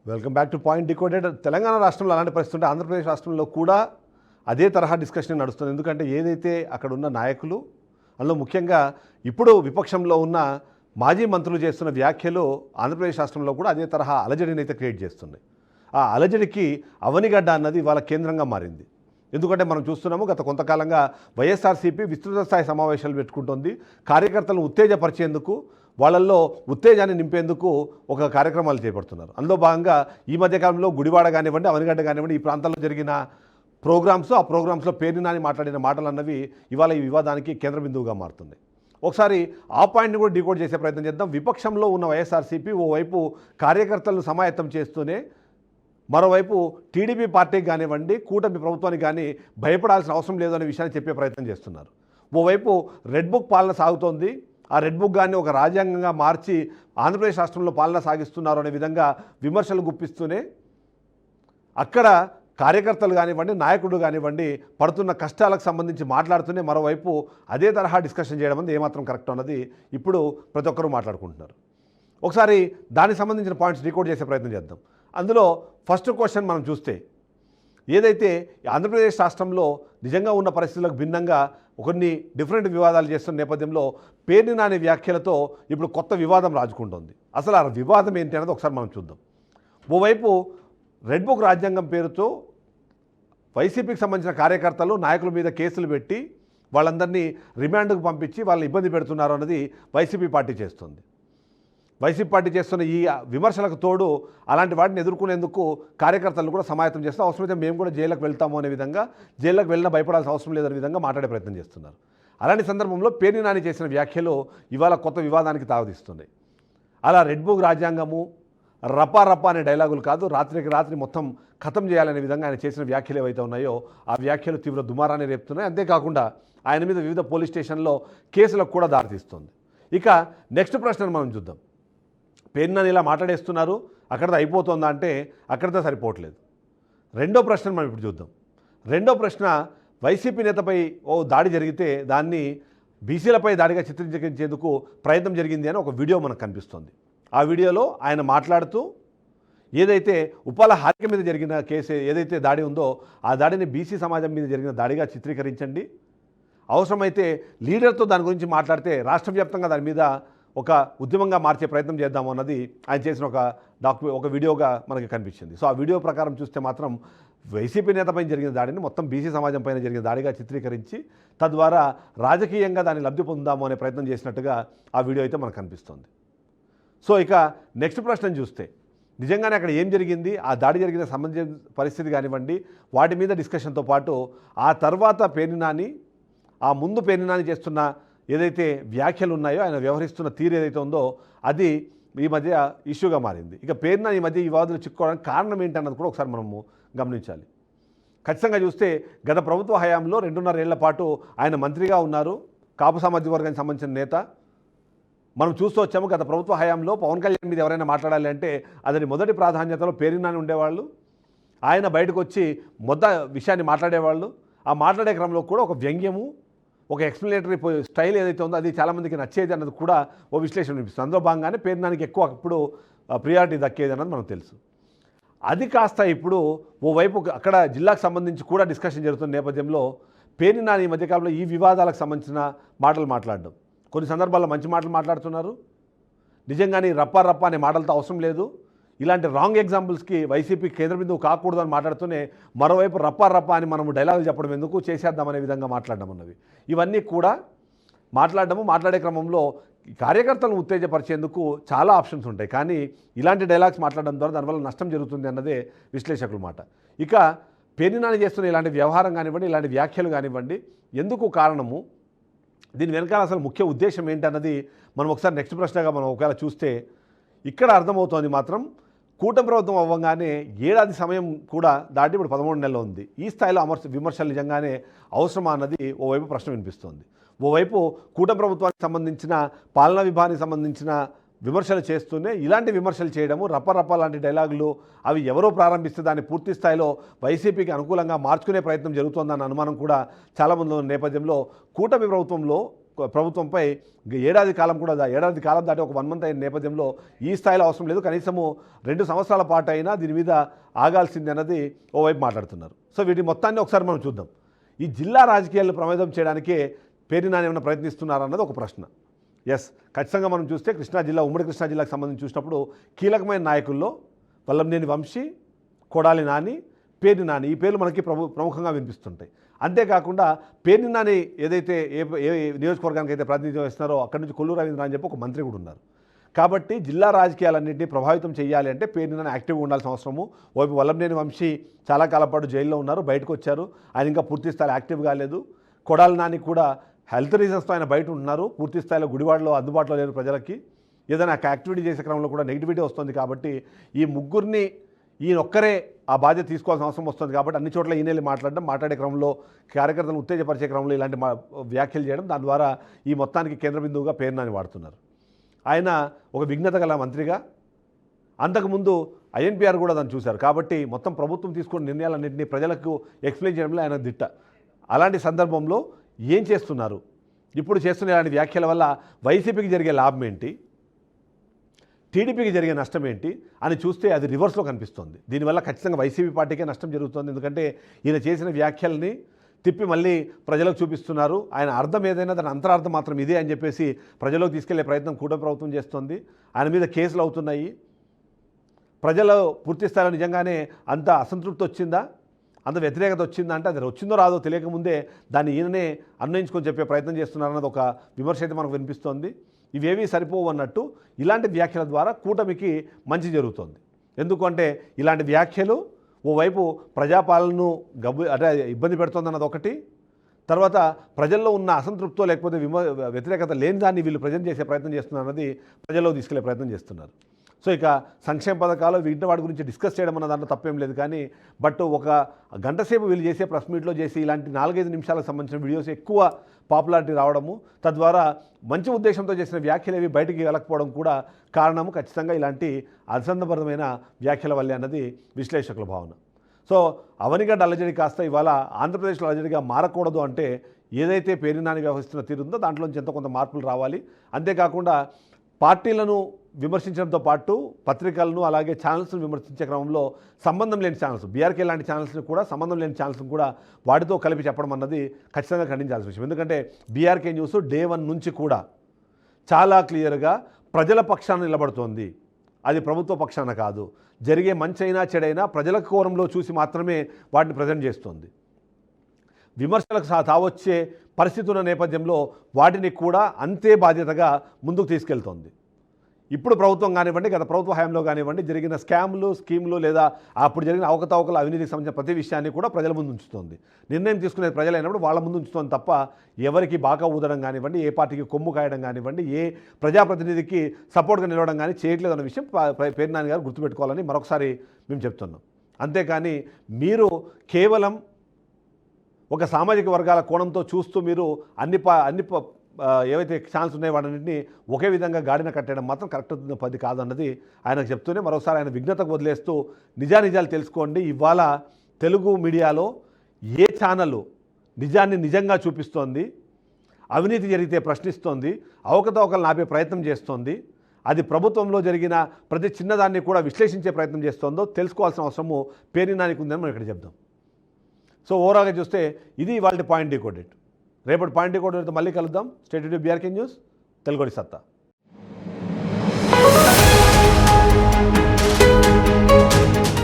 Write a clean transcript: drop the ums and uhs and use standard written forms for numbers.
Welcome back to point decoded. Telangana రాష్ట్రంలో అలాంటి పరిస్థితి ఉంటే ఆంధ్రప్రదేశ్ రాష్ట్రంలో కూడా అదే తరహా డిస్కషన్ నడుస్తుంది. ఎందుకంటే ఏదైతే అక్కడ ఉన్న నాయకులు, అందులో ముఖ్యంగా ఇప్పుడు విపక్షంలో ఉన్న మాజీ మంత్రులు చేస్తున్న వ్యాఖ్యలు ఆంధ్రప్రదేశ్ రాష్ట్రంలో కూడా అదే తరహా అలజడిని అయితే క్రియేట్ చేస్తున్నాయి. ఆ అలజడికి అవనిగడ్డ అన్నది వాళ్ళ కేంద్రంగా మారింది. ఎందుకంటే మనం చూస్తున్నాము గత కొంతకాలంగా వైఎస్ఆర్సీపీ విస్తృత స్థాయి సమావేశాలు పెట్టుకుంటుంది. కార్యకర్తలను ఉత్తేజపరిచేందుకు, వాళ్ళల్లో ఉత్తేజాన్ని నింపేందుకు ఒక కార్యక్రమాలు చేపడుతున్నారు. అందులో భాగంగా ఈ మధ్యకాలంలో గుడివాడ కానివ్వండి, అవనిగడ్డ కానివ్వండి, ఈ ప్రాంతాల్లో జరిగిన ఆ ప్రోగ్రామ్స్లో పేర్ని నాని మాట్లాడిన మాటలు అన్నవి ఇవాళ ఈ వివాదానికి కేంద్ర బిందువుగా మారుతుంది. ఒకసారి ఆ పాయింట్ని కూడా డీకోడ్ చేసే ప్రయత్నం చేద్దాం. విపక్షంలో ఉన్న వైఎస్ఆర్సీపీ ఓవైపు కార్యకర్తలను సమాయత్తం చేస్తూనే, మరోవైపు టీడీపీ పార్టీకి కానివ్వండి, కూటమి ప్రభుత్వానికి కానీ భయపడాల్సిన అవసరం లేదు అనే విషయాన్ని చెప్పే ప్రయత్నం చేస్తున్నారు. ఓవైపు రెడ్ బుక్ పాలన సాగుతోంది. ఆ రెడ్ బుక్ గాన్ని ఒక రాజ్యాంగంగా మార్చి ఆంధ్రప్రదేశ్ రాష్ట్రంలో పాలన సాగిస్తున్నారు అనే విధంగా విమర్శలు గుప్పిస్తూనే, అక్కడ కార్యకర్తలు కానివ్వండి, నాయకుడు కానివ్వండి పడుతున్న కష్టాలకు సంబంధించి మాట్లాడుతూనే మరోవైపు అదే తరహా డిస్కషన్ చేయడం అనేది ఏమాత్రం కరెక్ట్ అన్నది ఇప్పుడు ప్రతి ఒక్కరూ మాట్లాడుకుంటున్నారు. ఒకసారి దానికి సంబంధించిన పాయింట్స్ డీకోడ్ చేసే ప్రయత్నం చేద్దాం. అందులో ఫస్ట్ క్వశ్చన్ మనం చూస్తే, ఏదైతే ఆంధ్రప్రదేశ్ రాష్ట్రంలో నిజంగా ఉన్న పరిస్థితులకు భిన్నంగా కొన్ని డిఫరెంట్ వివాదాలు చేస్తున్న నేపథ్యంలో పేర్ని నాని వ్యాఖ్యలతో ఇప్పుడు కొత్త వివాదం రాజుకుంటోంది. అసలు ఆ వివాదం ఏంటి అనేది ఒకసారి మనం చూద్దాం. ఓవైపు రెడ్ బుక్ రాజ్యాంగం పేరుతో వైసీపీకి సంబంధించిన కార్యకర్తలు, నాయకుల మీద కేసులు పెట్టి వాళ్ళందరినీ రిమాండ్కు పంపించి వాళ్ళని ఇబ్బంది పెడుతున్నారు అన్నది వైసీపీ పార్టీ చేస్తుంది. వైసీపీ పార్టీ చేస్తున్న ఈ విమర్శలకు తోడు అలాంటి వాటిని ఎదుర్కొనేందుకు కార్యకర్తలు కూడా సమాయత్తం చేస్తూ అవసరమైతే మేము కూడా జైలుకు వెళ్తాము అనే విధంగా, జైలుకు వెళ్ళినా భయపడాల్సిన అవసరం లేదనే విధంగా మాట్లాడే ప్రయత్నం చేస్తున్నారు. అలాంటి సందర్భంలో పేర్ని నాని చేసిన వ్యాఖ్యలు ఇవాళ కొత్త వివాదానికి తావదీస్తున్నాయి. అలా రెడ్ బుక్ రాజ్యాంగము, రపా రపా అనే డైలాగులు కాదు, రాత్రికి రాత్రి మొత్తం ఖతం చేయాలనే విధంగా ఆయన చేసిన వ్యాఖ్యలు ఏవైతే ఉన్నాయో ఆ వ్యాఖ్యలు తీవ్ర దుమారాన్ని రేపుతున్నాయి. అంతేకాకుండా ఆయన మీద వివిధ పోలీస్ స్టేషన్లో కేసులకు కూడా దారితీస్తుంది. ఇక నెక్స్ట్ ప్రశ్నను మనం చూద్దాం. పేర్ని నాని ఇలా మాట్లాడేస్తున్నారు, అక్కడితో అయిపోతుందా అంటే అక్కడితో సరిపోవట్లేదు. రెండో ప్రశ్న మనం ఇప్పుడు చూద్దాం. రెండో ప్రశ్న, వైసీపీ నేతపై దాడి జరిగితే దాన్ని బీసీలపై దాడిగా చిత్రీకరించేందుకు ప్రయత్నం జరిగింది అని ఒక వీడియో మనకు కనిపిస్తుంది. ఆ వీడియోలో ఆయన మాట్లాడుతూ ఏదైతే ఉపాల హారిక మీద జరిగిన కేసు ఏదైతే దాడి ఉందో ఆ దాడిని బీసీ సమాజం మీద జరిగిన దాడిగా చిత్రీకరించండి, అవసరమైతే లీడర్తో దాని గురించి మాట్లాడితే రాష్ట్ర వ్యాప్తంగా దాని మీద ఒక ఉద్యమంగా మార్చే ప్రయత్నం చేద్దాము అన్నది ఆయన చేసిన ఒక వీడియోగా మనకి కనిపించింది. సో ఆ వీడియో ప్రకారం చూస్తే మాత్రం వైసీపీ నేతపై జరిగిన దాడిని మొత్తం బీసీ సమాజం పైన జరిగిన దాడిగా చిత్రీకరించి తద్వారా రాజకీయంగా దాన్ని లబ్ధి పొందాము అనే ప్రయత్నం చేసినట్టుగా ఆ వీడియో అయితే మనకు కనిపిస్తుంది. సో ఇక నెక్స్ట్ ప్రశ్న చూస్తే, నిజంగానే అక్కడ ఏం జరిగింది, ఆ దాడి జరిగిన సంబంధించిన పరిస్థితి కానివ్వండి, వాటి మీద డిస్కషన్తో పాటు ఆ తర్వాత పేర్ని నాని, ఆ ముందు పేర్ని నాని చేస్తున్న ఏదైతే వ్యాఖ్యలు ఉన్నాయో, ఆయన వ్యవహరిస్తున్న తీరు ఏదైతే ఉందో అది ఈ మధ్య ఇష్యూగా మారింది. ఇక పేర్ని నాని ఈ మధ్య ఈ వివాదాలు చిక్కుకోవడానికి కారణం ఏంటన్నది కూడా ఒకసారి మనము గమనించాలి. ఖచ్చితంగా చూస్తే గత ప్రభుత్వ హయాంలో 2.5 ఏళ్ల పాటు ఆయన మంత్రిగా ఉన్నారు, కాపు సామాజిక వర్గానికి సంబంధించిన నేత. మనం చూస్తూ వచ్చాము, గత ప్రభుత్వ హయాంలో పవన్ కళ్యాణ్ మీద ఎవరైనా మాట్లాడాలి అంటే అది మొదటి ప్రాధాన్యతలో పేర్ని నాని ఉండేవాళ్ళు. ఆయన బయటకు వచ్చి విషయాన్ని మాట్లాడేవాళ్ళు. ఆ మాట్లాడే క్రమంలో కూడా ఒక వ్యంగ్యము, ఒక ఎక్స్ప్లెనేటరీ స్టైల్ ఏదైతే ఉందో అది చాలామందికి నచ్చేది అన్నది కూడా ఓ విశ్లేషణ వినిపిస్తుంది. అందులో భాగంగానే పేర్ని నానికి ఎక్కువ అప్పుడు ప్రియారిటీ దక్కేది అన్నది మనకు తెలుసు. అది కాస్త ఇప్పుడు ఓవైపు అక్కడ జిల్లాకు సంబంధించి కూడా డిస్కషన్ జరుగుతున్న నేపథ్యంలో పేర్ని నాని ఈ మధ్యకాలంలో ఈ వివాదాలకు సంబంధించిన మాటలు మాట్లాడడం, కొన్ని సందర్భాల్లో మంచి మాటలు మాట్లాడుతున్నారు, నిజంగానే రప్పా రప్పా అనే మాటలతో అవసరం లేదు, ఇలాంటి రాంగ్ ఎగ్జాంపుల్స్కి వైసీపీ కేంద్ర బిందువు కాకూడదు అని మాట్లాడుతూనే మరోవైపు రప్పా రప్పా అని మనము డైలాగులు చెప్పడం ఎందుకు, చేసేద్దామనే విధంగా మాట్లాడడం అన్నవి, ఇవన్నీ కూడా మాట్లాడే క్రమంలో కార్యకర్తలను ఉత్తేజపరిచేందుకు చాలా ఆప్షన్స్ ఉంటాయి. కానీ ఇలాంటి డైలాగ్స్ మాట్లాడడం ద్వారా దానివల్ల నష్టం జరుగుతుంది అన్నదే విశ్లేషకుల మాట. ఇక పేర్ని నాని చేస్తున్న ఇలాంటి వ్యవహారం కానివ్వండి, ఇలాంటి వ్యాఖ్యలు కానివ్వండి, ఎందుకు కారణము, దీని వెనకాల అసలు ముఖ్య ఉద్దేశం ఏంటన్నది మనం ఒకసారి నెక్స్ట్ ప్రశ్నగా మనం ఒకవేళ చూస్తే ఇక్కడ అర్థమవుతోంది. మాత్రం కూటమి ప్రభుత్వం అవ్వగానే ఏడాది సమయం కూడా దాటి ఇప్పుడు 13 నెలలు ఉంది. ఈ స్థాయిలో విమర్శలు నిజంగానే అవసరమా అన్నది ఓవైపు ప్రశ్న వినిపిస్తోంది. ఓవైపు కూటమి ప్రభుత్వానికి సంబంధించిన పాలనా విభాగానికి సంబంధించిన విమర్శలు చేస్తూనే ఇలాంటి విమర్శలు చేయడము, రప్ప లాంటి డైలాగులు అవి ఎవరో ప్రారంభిస్తే దాన్ని పూర్తి స్థాయిలో వైసీపీకి అనుకూలంగా మార్చుకునే ప్రయత్నం జరుగుతోందన్న అనుమానం కూడా చాలామంది ఉన్న నేపథ్యంలో కూటమి ప్రభుత్వంలో ప్రభుత్వంపై ఏడాది కాలం దాటి ఒక 1 మంత్ అయిన నేపథ్యంలో ఈ స్థాయిలో అవసరం లేదు, కనీసము 2 సంవత్సరాల పాటు అయినా దీని మీద ఆగాల్సింది అన్నది ఓవైపు మాట్లాడుతున్నారు. సో వీటి మొత్తాన్ని ఒకసారి మనం చూద్దాం. ఈ జిల్లా రాజకీయాలను ప్రమాదం చేయడానికే పేర్ని నాని ఏమైనా ప్రయత్నిస్తున్నారన్నది ఒక ప్రశ్న. ఎస్, ఖచ్చితంగా మనం చూస్తే ఉమ్మడి కృష్ణా జిల్లాకు సంబంధించి చూసినప్పుడు కీలకమైన నాయకుల్లో వల్లంనేని వంశీ, కొడాలి నాని, పేర్ని నాని ఈ పేర్లు మనకి ప్రముఖంగా వినిపిస్తుంటాయి. అంతేకాకుండా పేర్ని నాని ఏదైతే ఏ నియోజకవర్గానికి అయితే ప్రాతినిధ్యం వస్తున్నారో అక్కడి నుంచి కొల్లు రవీంద్ర అని చెప్పి ఒక మంత్రి కూడా ఉన్నారు. కాబట్టి జిల్లా రాజకీయాలన్నింటినీ ప్రభావితం చేయాలి అంటే పేర్ని నాని యాక్టివ్గా ఉండాల్సిన అవసరము. వైపు వల్లంనేని వంశీ చాలా కాలం పాటు జైల్లో ఉన్నారు, బయటకు వచ్చారు, ఆయన ఇంకా పూర్తి స్థాయిలో యాక్టివ్ కాలేదు. కొడాలి నాని కూడా హెల్త్ రీజన్స్తో ఆయన బయట ఉంటున్నారు, పూర్తి స్థాయిలో గుడివాడలో అందుబాటులో లేరు ప్రజలకి, ఏదైనా యాక్టివిటీ చేసే క్రమంలో కూడా నెగిటివిటీ వస్తుంది. కాబట్టి ఈ ముగ్గురిని ఈయనొక్కరే ఆ బాధ్యత తీసుకోవాల్సిన అవసరం వస్తుంది. కాబట్టి అన్ని చోట్ల ఈయనెళ్ళి మాట్లాడే క్రమంలో కార్యకర్తలను ఉత్తేజపరిచే క్రమంలో ఇలాంటి వ్యాఖ్యలు చేయడం, దాని ద్వారా ఈ మొత్తానికి కేంద్ర బిందువుగా పేర్ని నాని వాడుతున్నారు. ఆయన ఒక విఘ్నత గల మంత్రిగా, అంతకుముందు ఐఎన్పిఆర్ కూడా దాన్ని చూశారు. కాబట్టి మొత్తం ప్రభుత్వం తీసుకున్న నిర్ణయాలన్నింటినీ ప్రజలకు ఎక్స్ప్లెయిన్ చేయడంలో ఆయన దిట్ట. అలాంటి సందర్భంలో ఏం చేస్తున్నారు, ఇప్పుడు చేస్తున్న ఇలాంటి వ్యాఖ్యల వల్ల వైసీపీకి జరిగే లాభం ఏంటి, టీడీపీకి జరిగే నష్టం ఏంటి అని చూస్తే అది రివర్స్లో కనిపిస్తుంది. దీనివల్ల ఖచ్చితంగా వైసీపీ పార్టీకే నష్టం జరుగుతుంది. ఎందుకంటే ఈయన చేసిన వ్యాఖ్యల్ని తిప్పి మళ్ళీ ప్రజలకు చూపిస్తున్నారు. ఆయన అర్థం ఏదైనా దాని అంతరార్థం మాత్రం ఇదే అని చెప్పేసి ప్రజలకు తీసుకెళ్లే ప్రయత్నం కూటమి ప్రభుత్వం చేస్తుంది. ఆయన మీద కేసులు అవుతున్నాయి. ప్రజలు పూర్తి స్థాయిలో నిజంగానే అంత అసంతృప్తి వచ్చిందా, అంత వ్యతిరేకత వచ్చిందా అంటే అది వచ్చిందో రాదో తెలియకముందే దాన్ని ఈయననే అన్వయించుకొని చెప్పే ప్రయత్నం చేస్తున్నారన్నది ఒక విమర్శ అయితే మనకు వినిపిస్తోంది. ఇవేవీ సరిపోవు అన్నట్టు ఇలాంటి వ్యాఖ్యల ద్వారా కూటమికి మంచి జరుగుతుంది. ఎందుకంటే ఇలాంటి వ్యాఖ్యలు ఓవైపు ప్రజాపాలనను ఇబ్బంది పెడుతుందన్నది ఒకటి, తర్వాత ప్రజల్లో ఉన్న అసంతృప్తో లేకపోతే వ్యతిరేకత లేని దాన్ని వీళ్ళు ప్రజెంట్ చేసే ప్రయత్నం చేస్తున్నారన్నది ప్రజల్లో తీసుకెళ్లే ప్రయత్నం చేస్తున్నారు. సో ఇక సంక్షేమ పథకాలు వీటి వాటి గురించి డిస్కస్ చేయడం అన్న దాంట్లో తప్పేం లేదు. కానీ బట్ ఒక గంట సేపు వీళ్ళు చేసే ప్రెస్ మీట్లో చేసి ఇలాంటి 4-5 నిమిషాలకు సంబంధించిన వీడియోస్ ఎక్కువ పాపులారిటీ రావడము, తద్వారా మంచి ఉద్దేశంతో చేసిన వ్యాఖ్యలు ఏవి బయటికి వెళ్ళకపోవడం కూడా కారణము ఖచ్చితంగా ఇలాంటి అసందర్భమైన వ్యాఖ్యల వల్లే అన్నది విశ్లేషకుల భావన. సో అవనిగడ్డ అల్లజడి కాస్త ఇవాళ ఆంధ్రప్రదేశ్లో అల్లజడిగా మారకూడదు అంటే ఏదైతే పేర్ని నాని వ్యవహరిస్తున్న తీరుందో దాంట్లోంచి ఎంతో కొంత మార్పులు రావాలి. అంతేకాకుండా పార్టీలను విమర్శించడంతో పాటు పత్రికలను అలాగే ఛానల్స్ను విమర్శించే క్రమంలో సంబంధం లేని ఛానల్స్, బీఆర్కే లాంటి ఛానల్స్ని కూడా సంబంధం లేని ఛానల్స్ని కూడా వాటితో కలిపి చెప్పడం అన్నది ఖచ్చితంగా ఖండించాల్సిన విషయం. ఎందుకంటే బీఆర్కే న్యూస్ డే 1 నుంచి కూడా చాలా క్లియర్గా ప్రజల పక్షాన నిలబడుతోంది, అది ప్రభుత్వ పక్షాన కాదు. జరిగే మంచైనా చెడైనా ప్రజల కోణంలో చూసి మాత్రమే వాటిని ప్రజెంట్ చేస్తుంది. విమర్శలకు తావొచ్చే పరిస్థితి ఉన్న నేపథ్యంలో వాటిని కూడా అంతే బాధ్యతగా ముందుకు తీసుకెళ్తోంది. ఇప్పుడు ప్రభుత్వం కానివ్వండి, గత ప్రభుత్వ హయాంలో కానివ్వండి, జరిగిన స్కీములు లేదా అప్పుడు జరిగిన అవకతవకలు అవినీతికి సంబంధించిన ప్రతి విషయాన్ని కూడా ప్రజల ముందు ఉంచుతోంది. నిర్ణయం తీసుకునే ప్రజలైనప్పుడు వాళ్ళ ముందు ఉంచుతోంది తప్ప ఎవరికి బాగా ఊదడం కానివ్వండి, ఏ పార్టీకి కొమ్ము కాయడం కానివ్వండి, ఏ ప్రజాప్రతినిధికి సపోర్ట్గా నిలవడం కానీ చేయట్లేదు అన్న విషయం పేర్ని నాని గారు గుర్తుపెట్టుకోవాలని మరొకసారి మేము చెప్తున్నాం. అంతేకాని మీరు కేవలం ఒక సామాజిక వర్గాల కోణంతో చూస్తూ మీరు అన్ని ఏవైతే ఛాన్స్ ఉన్నాయో వాటన్నింటినీ ఒకే విధంగా గాడిన కట్టడం మాత్రం కరెక్ట్ పది కాదన్నది ఆయనకు చెప్తూనే మరోసారి ఆయన విఘ్నతకు వదిలేస్తూ నిజాలు తెలుసుకోండి. ఇవాళ తెలుగు మీడియాలో ఏ ఛానల్ నిజాన్ని నిజంగా చూపిస్తోంది, అవినీతి జరిగితే ప్రశ్నిస్తోంది, అవకతవకలు ఆపే ప్రయత్నం చేస్తోంది, అది ప్రభుత్వంలో జరిగిన ప్రతి చిన్నదాన్ని కూడా విశ్లేషించే ప్రయత్నం చేస్తోందో తెలుసుకోవాల్సిన అవసరము పేర్ని నానికి ఉందని మనం ఇక్కడ చెప్దాం. సో ఓవరాల్గా చూస్తే ఇది ఇవాళ పాయింట్ డీకోడెడ్. రేపటి పాయింట్ డీకోడెడ్తో మళ్ళీ కలుద్దాం. స్టేట్ టు బీఆర్కే న్యూస్, తెలుగుడి సత్తా.